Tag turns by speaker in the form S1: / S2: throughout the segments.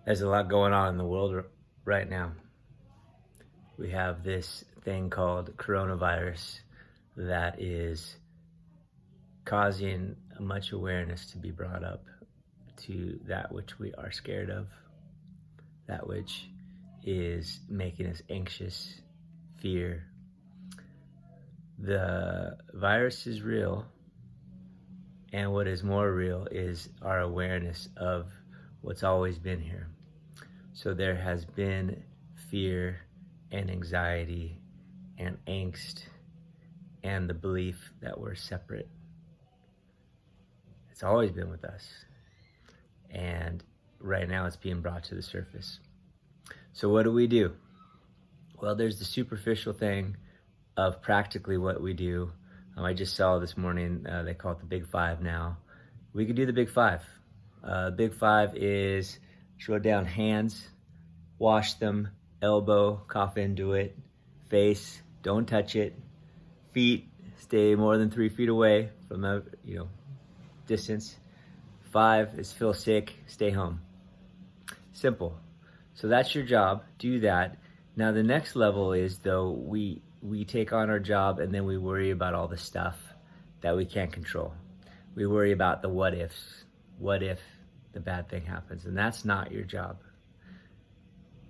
S1: There's a lot going on in the world right now. We have this thing called coronavirus that is causing much awareness to be brought up to that which we are scared of, that which is making us anxious, fear. The virus is real, and what is more real is our awareness of what's always been here. So there has been fear and anxiety and angst and the belief that we're separate. It's always been with us. And right now it's being brought to the surface. So what do? Well, there's the superficial thing of practically what we do. I just saw this morning, they call it the Big Five now. We could do the Big Five. Big Five is short down hands, wash them, elbow, cough into it, face, don't touch it, feet, stay more than 3 feet away from the distance. 5 is feel sick, stay home. Simple. So that's your job, do that. Now the next level is though we take on our job and then we worry about all the stuff that we can't control. We worry about the what ifs. What if the bad thing happens? And that's not your job.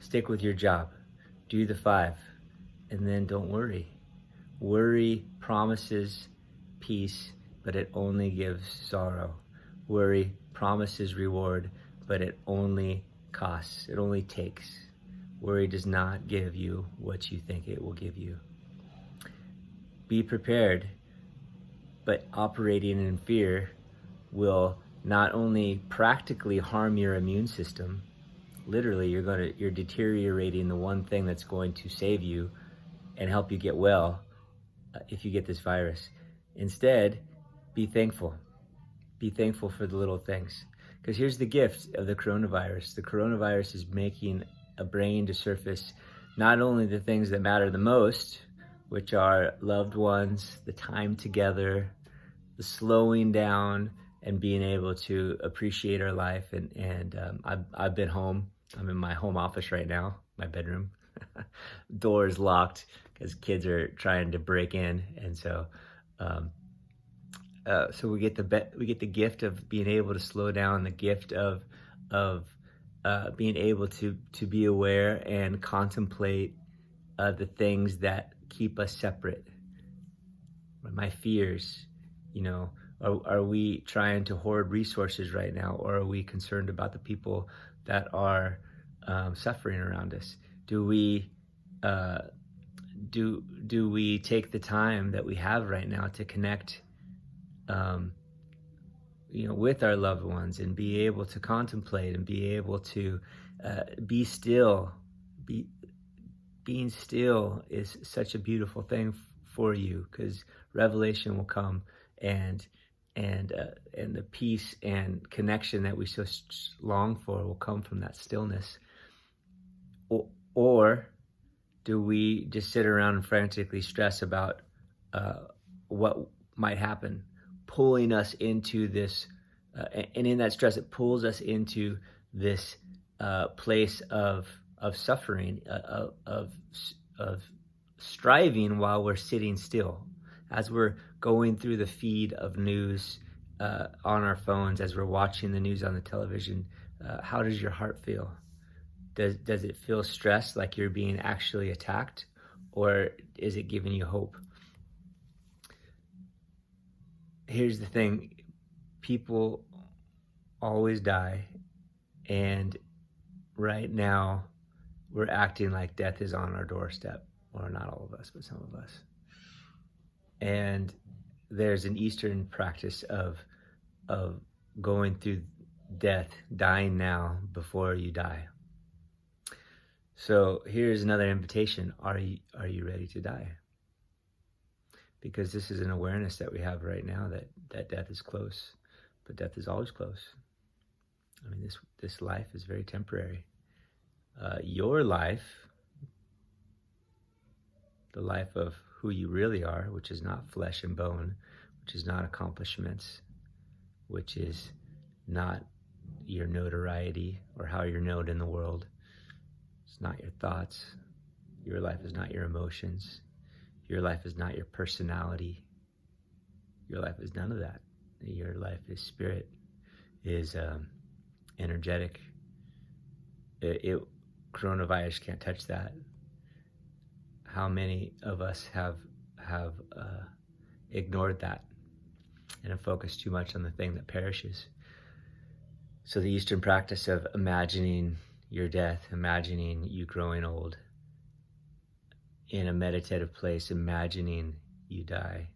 S1: Stick with your job. Do the 5 and then don't worry. Worry promises peace, but it only gives sorrow. Worry promises reward, but it only costs. It only takes. Worry does not give you what you think it will give you. Be prepared, but operating in fear will not only practically harm your immune system, literally you're deteriorating the one thing that's going to save you and help you get well if you get this virus. Instead, be thankful. Be thankful for the little things. Because here's the gift of the coronavirus. The coronavirus is bringing to surface not only the things that matter the most, which are loved ones, the time together, the slowing down, and being able to appreciate our life. And I've been home. I'm in my home office right now, my bedroom. Door is locked because kids are trying to break in, and so we get the gift of being able to slow down, the gift of being able to be aware and contemplate the things that keep us separate. My fears, are we trying to hoard resources right now, or are we concerned about the people that are suffering around us? Do we take the time that we have right now to connect with our loved ones and be able to contemplate and be able to be still? Being still is such a beautiful thing for you, because revelation will come, and the peace and connection that we so long for will come from that stillness. Or do we just sit around and frantically stress about what might happen, pulling us into this, and in that stress, it pulls us into this place of suffering, of striving while we're sitting still, as we're going through the feed of news on our phones, as we're watching the news on the television. How does your heart feel? Does it feel stressed, like you're being actually attacked, or is it giving you hope? Here's the thing: people always die, and right now we're acting like death is on our doorstep. Or not all of us, but some of us. And there's an Eastern practice of going through death, dying now before you die. So here's another invitation. Are you ready to die? Because this is an awareness that we have right now that death is close, but death is always close. I mean, this life is very temporary. Your life, the life of who you really are, which is not flesh and bone, which is not accomplishments, which is not your notoriety or how you're known in the world. It's not your thoughts. Your life is not your emotions. Your life is not your personality. Your life is none of that. Your life is spirit, is energetic. Coronavirus can't touch that. How many of us have ignored that and have focused too much on the thing that perishes? So the Eastern practice of imagining your death, imagining you growing old, in a meditative place, imagining you die,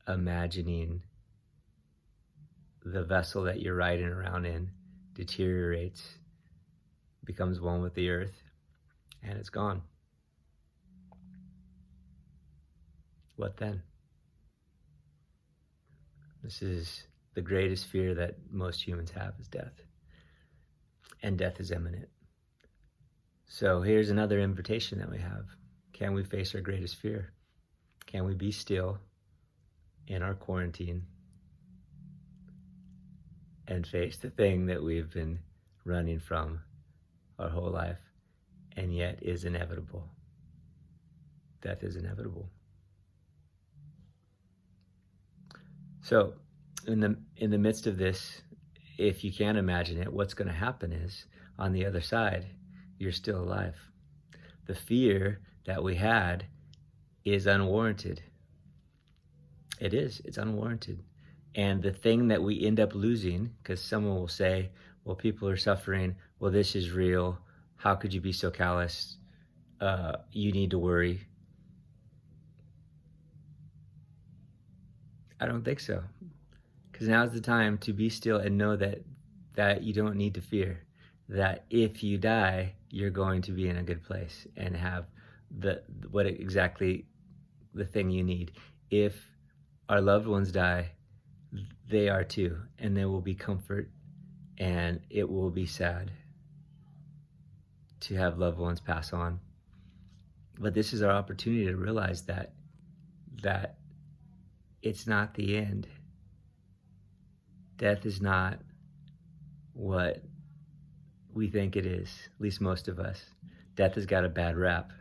S1: imagining the vessel that you're riding around in deteriorates, becomes one with the earth, and it's gone. What then? This is the greatest fear that most humans have, is death. And death is imminent. So here's another invitation that we have. Can we face our greatest fear? Can we be still in our quarantine and face the thing that we've been running from our whole life and yet is inevitable? Death is inevitable. So in the midst of this, if you can imagine it, what's going to happen is, on the other side, you're still alive. The fear that we had is unwarranted. It is. It's unwarranted. And the thing that we end up losing, because someone will say, well, people are suffering. Well, this is real. How could you be so callous? You need to worry. I don't think so. Because now's the time to be still and know that you don't need to fear. That if you die, you're going to be in a good place and have exactly the thing you need. If our loved ones die, they are too, and there will be comfort, and it will be sad to have loved ones pass on. But this is our opportunity to realize that it's not the end. Death is not what we think it is, at least most of us. Death has got a bad rap.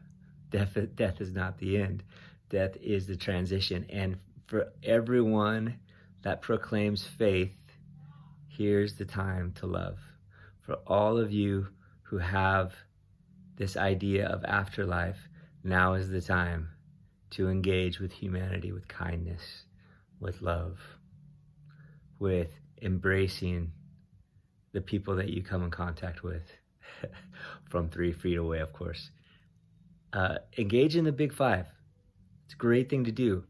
S1: Death is not the end. Death is the transition. And for everyone that proclaims faith, here's the time to love. For all of you who have this idea of afterlife, now is the time to engage with humanity, with kindness, with love, with embracing the people that you come in contact with from 3 feet away, of course. Engage in the big five. It's a great thing to do.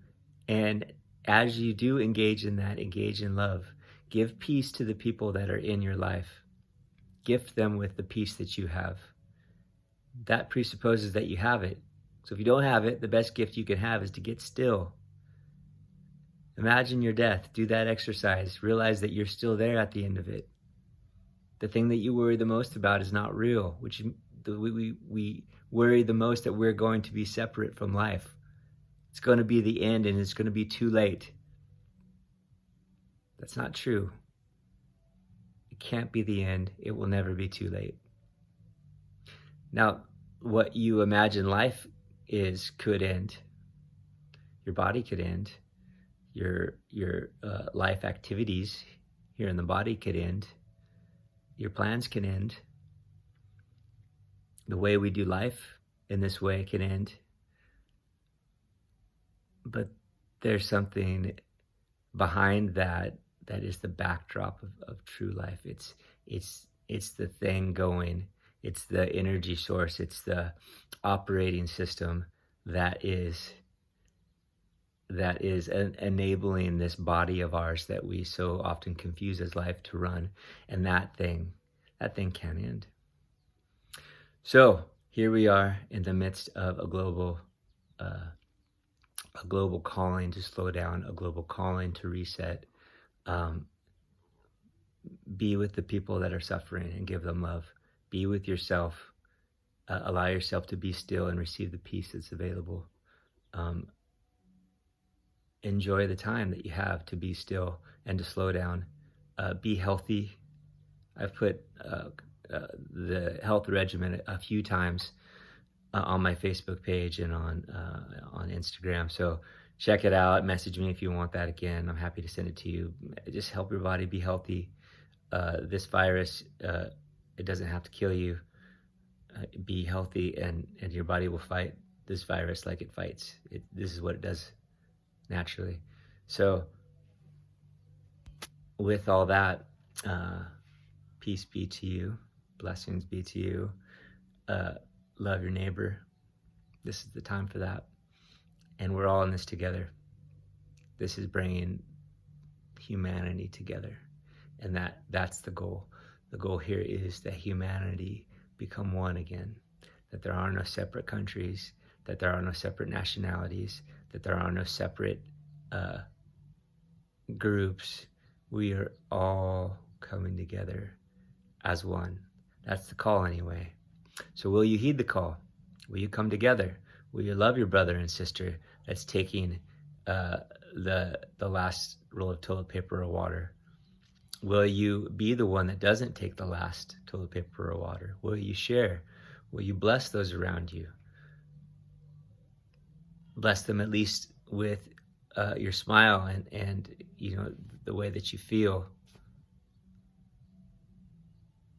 S1: And as you do engage in that, engage in love. Give peace to the people that are in your life. Gift them with the peace that you have. That presupposes that you have it. So if you don't have it, the best gift you can have is to get still. Imagine your death. Do that exercise. Realize that you're still there at the end of it. The thing that you worry the most about is not real, which we worry the most that we're going to be separate from life. It's going to be the end and it's going to be too late. That's not true. It can't be the end. It will never be too late. Now, what you imagine life is could end. Your body could end. Your life activities here in the body could end. Your plans can end. The way we do life in this way can end. But there's something behind that is the backdrop of true life. It's the thing going. It's the energy source. It's the operating system that is enabling this body of ours that we so often confuse as life to run. And that thing can end. So here we are in the midst of a global calling to slow down, a global calling to reset. Be with the people that are suffering and give them love. Be with yourself. Allow yourself to be still and receive the peace that's available. Enjoy the time that you have to be still and to slow down. be healthy. I've put the health regimen a few times on my Facebook page and on Instagram. So check it out. Message me if you want that again. I'm happy to send it to you. Just help your body be healthy. This virus, it doesn't have to kill you. Be healthy, and your body will fight this virus like it fights. This is what it does naturally. So with all that, peace be to you. Blessings be to you. Love your neighbor. This is the time for that. And we're all in this together. This is bringing humanity together. And that's the goal. The goal here is that humanity become one again. That there are no separate countries, that there are no separate nationalities, that there are no separate groups. We are all coming together as one. That's the call anyway. So will you heed the call? Will you come together? Will you love your brother and sister that's taking the last roll of toilet paper or water? Will you be the one that doesn't take the last toilet paper or water? Will you share? Will you bless those around you? Bless them at least with your smile and the way that you feel.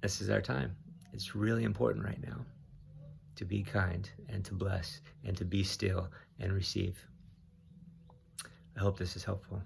S1: This is our time. It's really important right now to be kind and to bless and to be still and receive. I hope this is helpful.